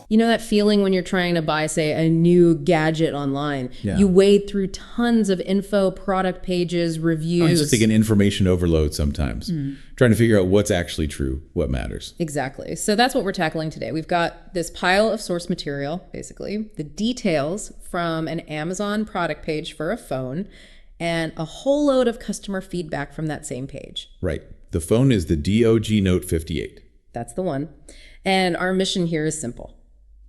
You know that feeling when you're trying to buy, say, a new gadget online? Yeah. You wade through tons of info, product pages, reviews. It's just like an information overload sometimes. Trying to figure out what's actually true, what matters. Exactly. So that's what we're tackling today. We've got this pile of source material, basically, the details from an Amazon product page for a phone, and a whole load of customer feedback from that same page. Right. The phone is the DOOGEE Note 58. That's the one. And our mission here is simple.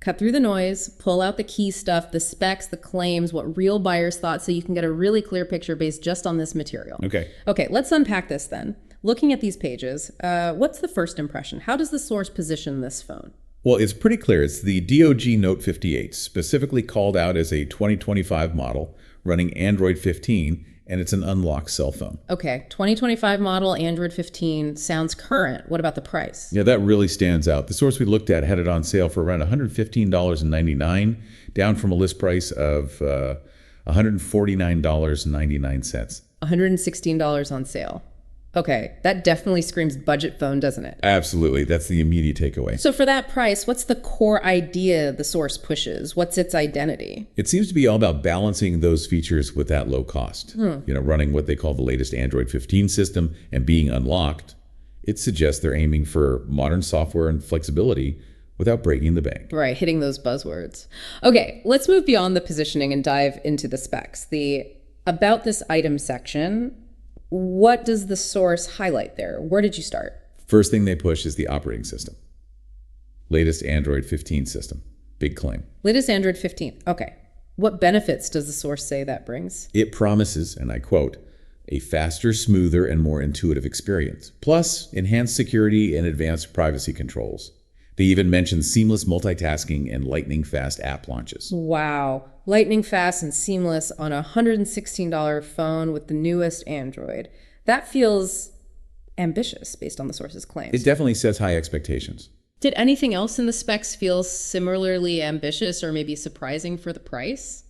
Cut through the noise, pull out the key stuff, the specs, the claims, what real buyers thought, so you can get a really clear picture based just on this material. Okay, let's unpack this then. Looking at these pages, what's the first impression? How does the source position this phone? Well, it's pretty clear. It's the DOOGEE Note 58, specifically called out as a 2025 model running Android 15, and it's an unlocked cell phone. Okay, 2025 model, Android 15, sounds current. What about the price? Yeah, that really stands out. The source we looked at had it on sale for around $115.99, down from a list price of $149.99. $116 on sale. Okay, that definitely screams budget phone, doesn't it? Absolutely. That's the immediate takeaway. So for that price, what's the core idea the source pushes? What's its identity? It seems to be all about balancing those features with that low cost. Running what they call the latest Android 15 system and being unlocked. It suggests they're aiming for modern software and flexibility without breaking the bank. Right, hitting those buzzwords. Okay, let's move beyond the positioning and dive into the specs. The about this item section. What does the source highlight there? Where did you start? First thing they push is the operating system. Latest Android 15 system. Big claim. Latest Android 15. Okay. What benefits does the source say that brings? It promises, and I quote, a faster, smoother, and more intuitive experience, plus enhanced security and advanced privacy controls. They even mention seamless multitasking and lightning-fast app launches. Wow. Lightning fast and seamless on a $116 phone with the newest Android. That feels ambitious based on the source's claims. It definitely sets high expectations. Did anything else in the specs feel similarly ambitious or maybe surprising for the price?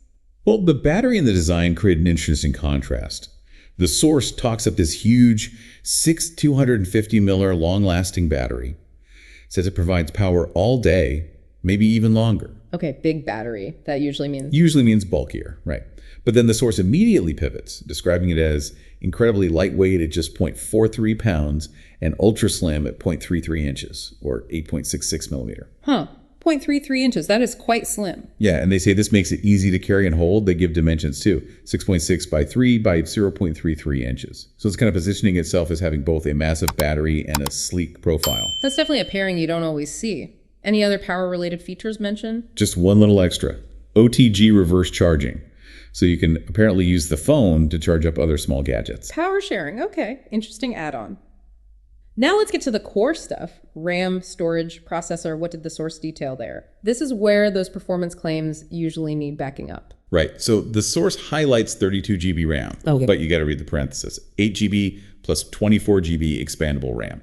Well, the battery and the design create an interesting contrast. The source talks up this huge 250 mAh long-lasting battery. Says it provides power all day, maybe even longer. Okay, big battery. That usually means bulkier, right? But then the source immediately pivots, describing it as incredibly lightweight at just 0.43 pounds and ultra slim at 0.33 inches, or 8.66 millimeter. 0.33 inches. That is quite slim. Yeah, and they say this makes it easy to carry and hold. They give dimensions too, 6.6 by 3 by 0.33 inches. So it's kind of positioning itself as having both a massive battery and a sleek profile. That's definitely a pairing you don't always see. Any other power-related features mentioned? Just one little extra, OTG reverse charging. So you can apparently use the phone to charge up other small gadgets. Power sharing, okay. Interesting add-on. Now let's get to the core stuff. RAM, storage, processor, what did the source detail there? This is where those performance claims usually need backing up. Right, so the source highlights 32 GB RAM, but you got to read the parenthesis. 8 GB plus 24 GB expandable RAM.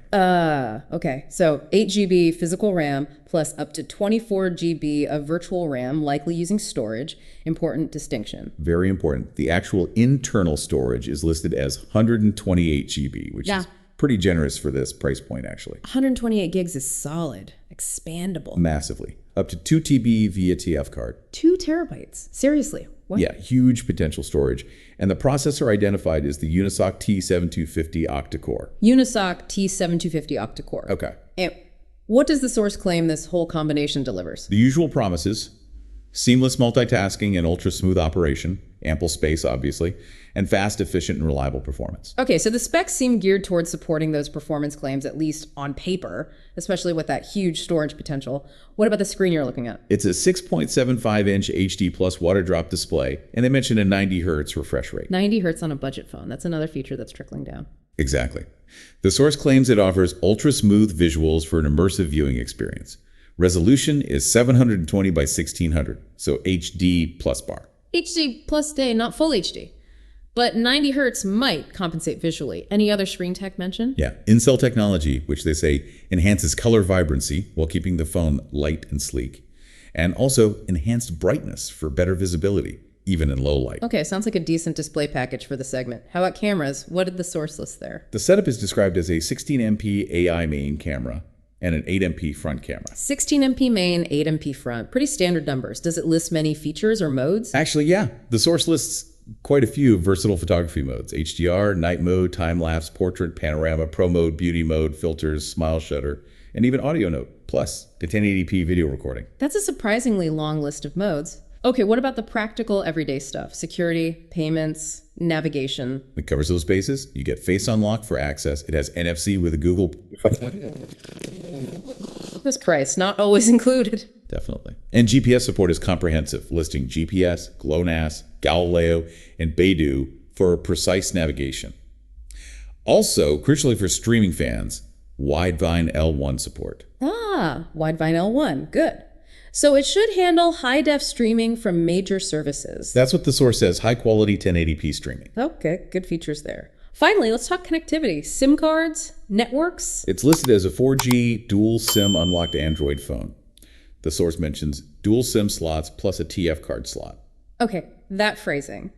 Okay, so 8 GB physical RAM plus up to 24 GB of virtual RAM, likely using storage. Important distinction. Very important. The actual internal storage is listed as 128 GB, which is pretty generous for this price point, actually. 128 gigs is solid. Expandable. Massively. Up to 2 TB via TF card. 2 terabytes. Seriously. What? Yeah, huge potential storage. And the processor identified is the UNISOC T7250 octa-core. UNISOC T7250 octa-core. Okay. And what does the source claim this whole combination delivers? The usual promises: seamless multitasking and ultra-smooth operation, ample space, obviously, and fast, efficient, and reliable performance. Okay, so the specs seem geared towards supporting those performance claims, at least on paper, especially with that huge storage potential. What about the screen you're looking at? It's a 6.75-inch HD plus water drop display, and they mentioned a 90 hertz refresh rate. 90 hertz on a budget phone. That's another feature that's trickling down. Exactly. The source claims it offers ultra-smooth visuals for an immersive viewing experience. Resolution is 720 by 1600, so HD plus bar. HD plus day, not full HD. But 90 hertz might compensate visually. Any other screen tech mentioned? Yeah, in-cell technology, which they say enhances color vibrancy while keeping the phone light and sleek. And also enhanced brightness for better visibility, even in low light. Okay, sounds like a decent display package for the segment. How about cameras? What did the source list there? The setup is described as a 16MP AI main camera and an 8MP front camera. 16MP main, 8MP front. Pretty standard numbers. Does it list many features or modes? Actually, yeah. The source lists quite a few versatile photography modes: HDR, night mode, time-lapse, portrait, panorama, pro mode, beauty mode, filters, smile shutter, and even audio note, plus the 1080p video recording. That's a surprisingly long list of modes. Okay, what about the practical everyday stuff? Security, payments, navigation. It covers those bases. You get Face Unlock for access. It has NFC with a Google. Jesus Christ, not always included. Definitely. And GPS support is comprehensive, listing GPS, GLONASS, Galileo, and Beidou for precise navigation. Also, crucially for streaming fans, Widevine L1 support. Ah, Widevine L1, good. So it should handle high-def streaming from major services. That's what the source says, high-quality 1080p streaming. Okay, good features there. Finally, let's talk connectivity. SIM cards, networks. It's listed as a 4G dual SIM unlocked Android phone. The source mentions dual SIM slots plus a TF card slot. Okay, that phrasing.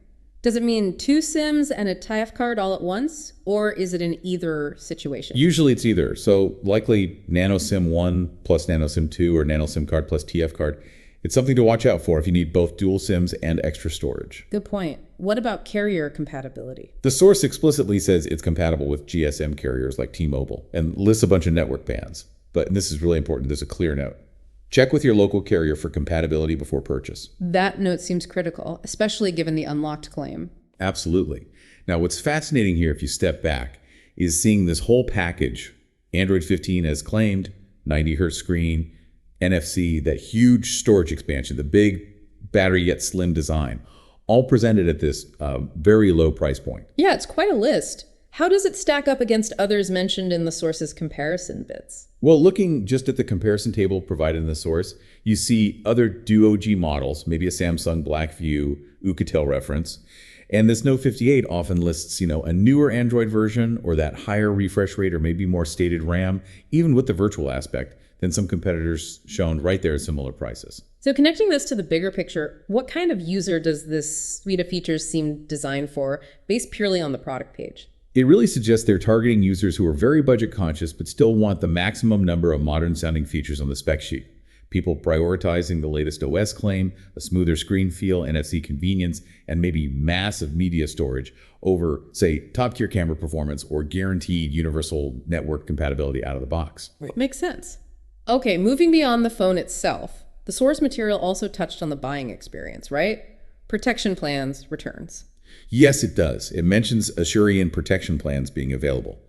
Does it mean 2 SIMs and a TF card all at once? Or is it in either situation? Usually it's either. So likely Nano SIM 1 plus Nano SIM 2 or Nano SIM card plus TF card. It's something to watch out for if you need both dual SIMs and extra storage. Good point. What about carrier compatibility? The source explicitly says it's compatible with GSM carriers like T-Mobile and lists a bunch of network bands. But and this is really important, there's a clear note. Check with your local carrier for compatibility before purchase. That note seems critical, especially given the unlocked claim. Absolutely. Now, what's fascinating here, if you step back, is seeing this whole package. Android 15 as claimed, 90 hertz screen, NFC, that huge storage expansion, the big battery yet slim design, all presented at this very low price point. Yeah, it's quite a list. How does it stack up against others mentioned in the source's comparison bits? Well, looking just at the comparison table provided in the source, you see other DOOGEE models, maybe a Samsung Blackview Oukatel reference. And this Note 58 often lists, a newer Android version or that higher refresh rate or maybe more stated RAM, even with the virtual aspect, than some competitors shown right there at similar prices. So connecting this to the bigger picture, what kind of user does this suite of features seem designed for, based purely on the product page? It really suggests they're targeting users who are very budget conscious but still want the maximum number of modern sounding features on the spec sheet. People prioritizing the latest OS claim, a smoother screen feel, NFC convenience, and maybe massive media storage over, say, top-tier camera performance or guaranteed universal network compatibility out of the box. Makes sense. Okay, moving beyond the phone itself, the source material also touched on the buying experience, right? Protection plans, returns. Yes, it does. It mentions Assurian protection plans being available.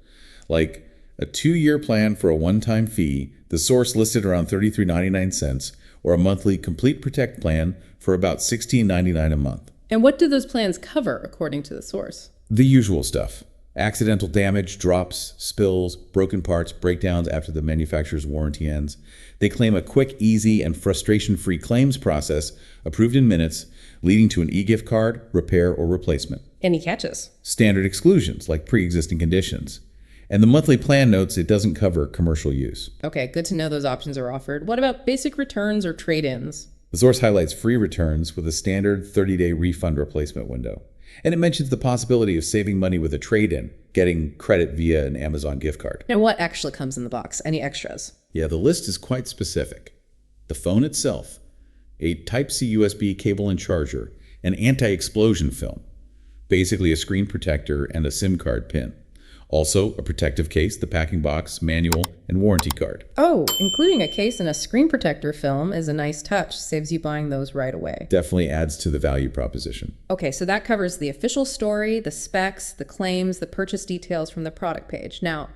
Like a 2-year plan for a one-time fee, the source listed around $33.99, or a monthly complete protect plan for about $16.99 a month. And what do those plans cover, according to the source? The usual stuff. Accidental damage, drops, spills, broken parts, breakdowns after the manufacturer's warranty ends. They claim a quick, easy, and frustration-free claims process approved in minutes, leading to an e-gift card, repair, or replacement. Any catches? Standard exclusions, like pre-existing conditions. And the monthly plan notes it doesn't cover commercial use. Okay, good to know those options are offered. What about basic returns or trade-ins? The source highlights free returns with a standard 30-day refund replacement window. And it mentions the possibility of saving money with a trade-in, getting credit via an Amazon gift card. Now, what actually comes in the box? Any extras? Yeah, the list is quite specific. The phone itself, a Type-C USB cable and charger, an anti-explosion film, basically a screen protector and a SIM card pin. Also, a protective case, the packing box, manual, and warranty card. Oh, including a case and a screen protector film is a nice touch. Saves you buying those right away. Definitely adds to the value proposition. Okay, so that covers the official story, the specs, the claims, the purchase details from the product page. Now,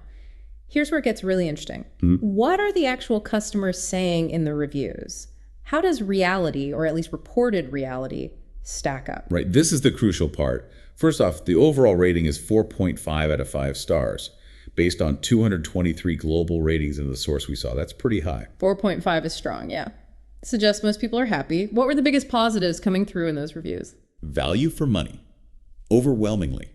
here's where it gets really interesting. What are the actual customers saying in the reviews? How does reality, or at least reported reality, stack up? Right, this is the crucial part. First off, the overall rating is 4.5 out of 5 stars, based on 223 global ratings in the source we saw. That's pretty high. 4.5 is strong, yeah. Suggests most people are happy. What were the biggest positives coming through in those reviews? Value for money. Overwhelmingly,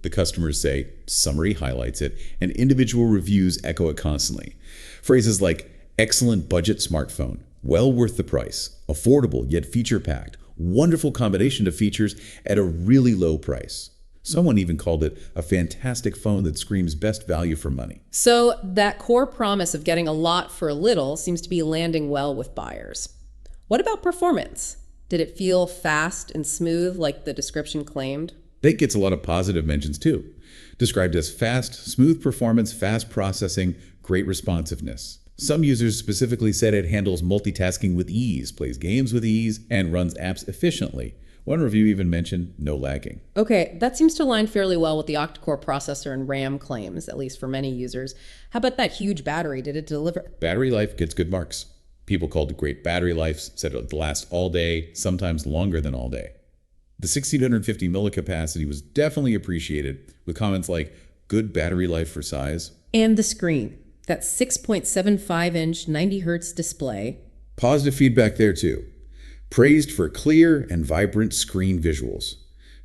the customers say, summary highlights it, and individual reviews echo it constantly. Phrases like, excellent budget smartphone, well worth the price, affordable yet feature-packed, wonderful combination of features at a really low price. Someone even called it a fantastic phone that screams best value for money. So that core promise of getting a lot for a little seems to be landing well with buyers. What about performance? Did it feel fast and smooth like the description claimed? That gets a lot of positive mentions too. Described as fast, smooth performance, fast processing, great responsiveness. Some users specifically said it handles multitasking with ease, plays games with ease, and runs apps efficiently. One review even mentioned no lagging. Okay, that seems to align fairly well with the octa-core processor and RAM claims, at least for many users. How about that huge battery? Did it deliver? Battery life gets good marks. People called it great battery life, said it would last all day, sometimes longer than all day. The 1650 millicapacity was definitely appreciated, with comments like, good battery life for size. And the screen, that 6.75-inch 90 Hz display. Positive feedback there too. Praised for clear and vibrant screen visuals.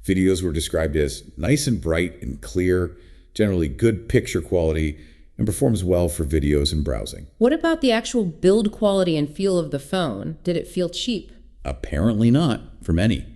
Videos were described as nice and bright and clear, generally good picture quality, and performs well for videos and browsing. What about the actual build quality and feel of the phone? Did it feel cheap? Apparently not, for many.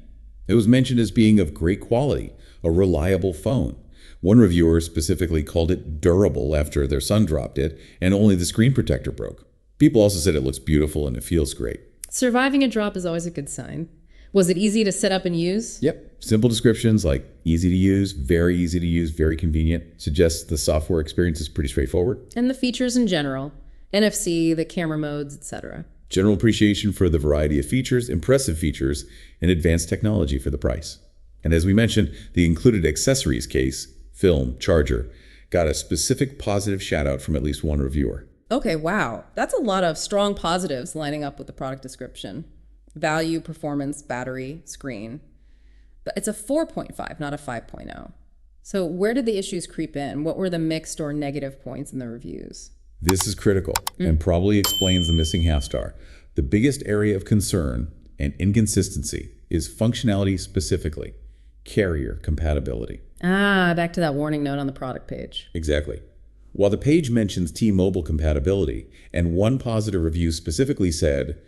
It was mentioned as being of great quality, a reliable phone. One reviewer specifically called it durable after their son dropped it, and only the screen protector broke. People also said it looks beautiful and it feels great. Surviving a drop is always a good sign. Was it easy to set up and use? Yep. Simple descriptions like easy to use, very convenient. Suggests the software experience is pretty straightforward. And the features in general. NFC, the camera modes, etc. General appreciation for the variety of features, impressive features, and advanced technology for the price. And as we mentioned, the included accessories case, film, charger, got a specific positive shout out from at least one reviewer. Okay, wow. That's a lot of strong positives lining up with the product description. Value, performance, battery, screen. But it's a 4.5, not a 5.0. So where did the issues creep in? What were the mixed or negative points in the reviews? This is critical and probably explains the missing half star. The biggest area of concern and inconsistency is functionality specifically, carrier compatibility. Back to that warning note on the product page. Exactly. While the page mentions T-Mobile compatibility, and one positive review specifically said,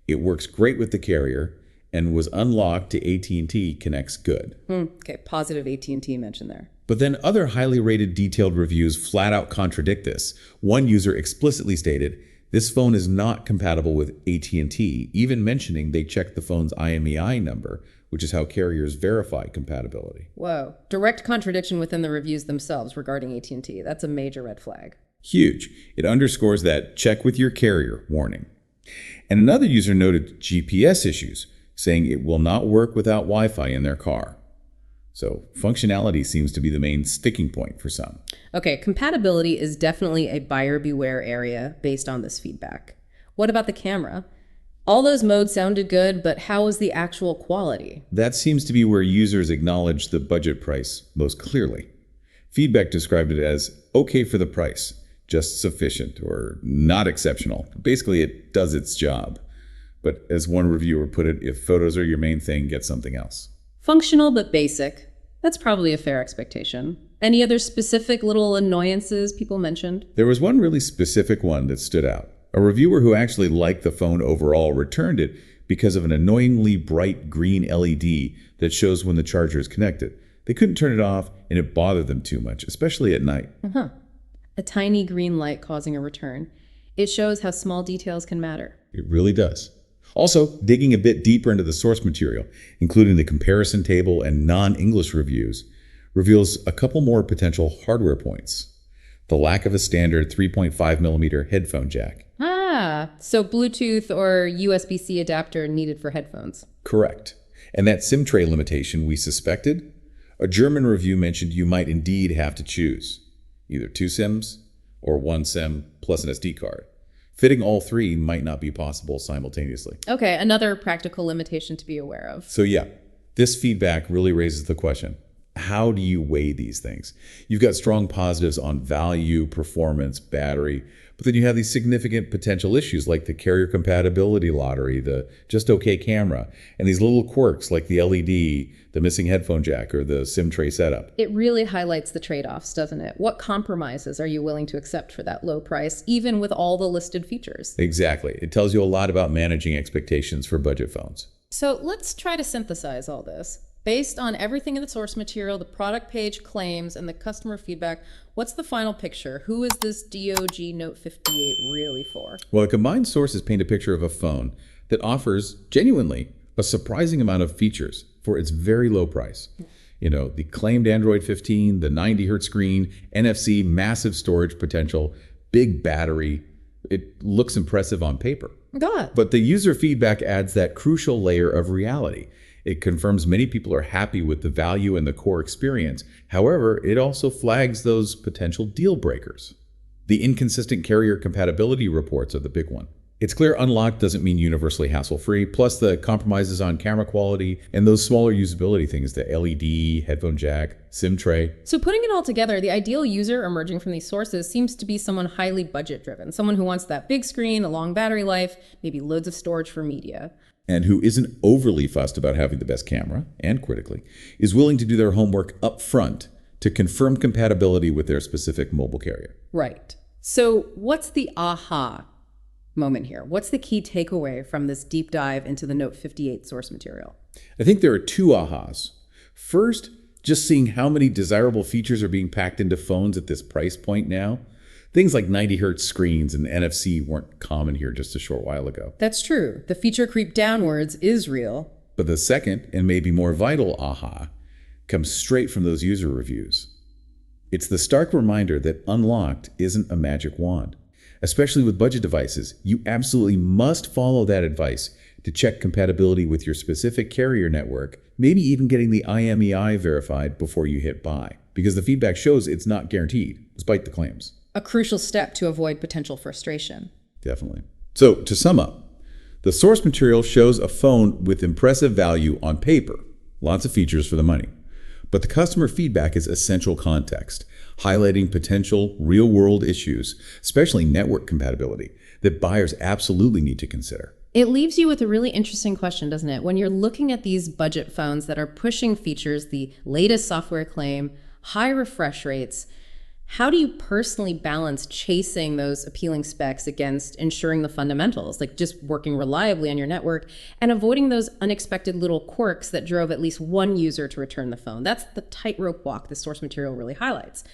it works great with the carrier and was unlocked to AT&T connects good. Okay, positive AT&T mention there. But then other highly rated detailed reviews flat out contradict this. One user explicitly stated, this phone is not compatible with AT&T, even mentioning they checked the phone's IMEI number, which is how carriers verify compatibility. Whoa. Direct contradiction within the reviews themselves regarding AT&T. That's a major red flag. Huge. It underscores that check with your carrier warning. And another user noted GPS issues, saying it will not work without Wi-Fi in their car. So functionality seems to be the main sticking point for some. Okay, compatibility is definitely a buyer beware area based on this feedback. What about the camera? All those modes sounded good, but how was the actual quality? That seems to be where users acknowledge the budget price most clearly. Feedback described it as okay for the price, just sufficient or not exceptional. Basically, it does its job. But as one reviewer put it, if photos are your main thing, get something else. Functional but basic. That's probably a fair expectation. Any other specific little annoyances people mentioned? There was one really specific one that stood out. A reviewer who actually liked the phone overall returned it because of an annoyingly bright green LED that shows when the charger is connected. They couldn't turn it off, and it bothered them too much, especially at night. A tiny green light causing a return. It shows how small details can matter. It really does. Also, digging a bit deeper into the source material, including the comparison table and non-English reviews, reveals a couple more potential hardware points. The lack of a standard 3.5mm headphone jack. So Bluetooth or USB-C adapter needed for headphones. Correct. And that SIM tray limitation we suspected? A German review mentioned you might indeed have to choose either 2 SIMs or 1 SIM plus an SD card. Fitting all 3 might not be possible simultaneously. Okay, another practical limitation to be aware of. So yeah, this feedback really raises the question. How do you weigh these things? You've got strong positives on value, performance, battery, but then you have these significant potential issues like the carrier compatibility lottery, the just okay camera, and these little quirks like the LED, the missing headphone jack, or the SIM tray setup. It really highlights the trade-offs, doesn't it? What compromises are you willing to accept for that low price, even with all the listed features? Exactly. It tells you a lot about managing expectations for budget phones. So let's try to synthesize all this. Based on everything in the source material, the product page claims, and the customer feedback, what's the final picture? Who is this DOOGEE Note 58 really for? Well, the combined sources paint a picture of a phone that offers, genuinely, a surprising amount of features for its very low price. You know, the claimed Android 15, the 90 hertz screen, NFC, massive storage potential, big battery. It looks impressive on paper. God. But the user feedback adds that crucial layer of reality. It confirms many people are happy with the value and the core experience. However, it also flags those potential deal breakers. The inconsistent carrier compatibility reports are the big one. It's clear Unlocked doesn't mean universally hassle-free, plus the compromises on camera quality and those smaller usability things, the LED, headphone jack, SIM tray. So putting it all together, the ideal user emerging from these sources seems to be someone highly budget-driven, someone who wants that big screen, a long battery life, maybe loads of storage for media. And who isn't overly fussed about having the best camera, and critically, is willing to do their homework up front to confirm compatibility with their specific mobile carrier. Right. So what's the aha moment here? What's the key takeaway from this deep dive into the Note 58 source material? I think there are two ahas. First, just seeing how many desirable features are being packed into phones at this price point now. Things like 90 hertz screens and NFC weren't common here just a short while ago. That's true. The feature creep downwards is real. But the second, and maybe more vital aha, comes straight from those user reviews. It's the stark reminder that Unlocked isn't a magic wand. Especially with budget devices, you absolutely must follow that advice to check compatibility with your specific carrier network, maybe even getting the IMEI verified before you hit buy, because the feedback shows it's not guaranteed, despite the claims. A crucial step to avoid potential frustration. Definitely. So, to sum up, the source material shows a phone with impressive value on paper, lots of features for the money. But the customer feedback is essential context, highlighting potential real-world issues, especially network compatibility, that buyers absolutely need to consider. It leaves you with a really interesting question, doesn't it? When you're looking at these budget phones that are pushing features, the latest software claim, high refresh rates, how do you personally balance chasing those appealing specs against ensuring the fundamentals, like just working reliably on your network and avoiding those unexpected little quirks that drove at least one user to return the phone? That's the tightrope walk the source material really highlights.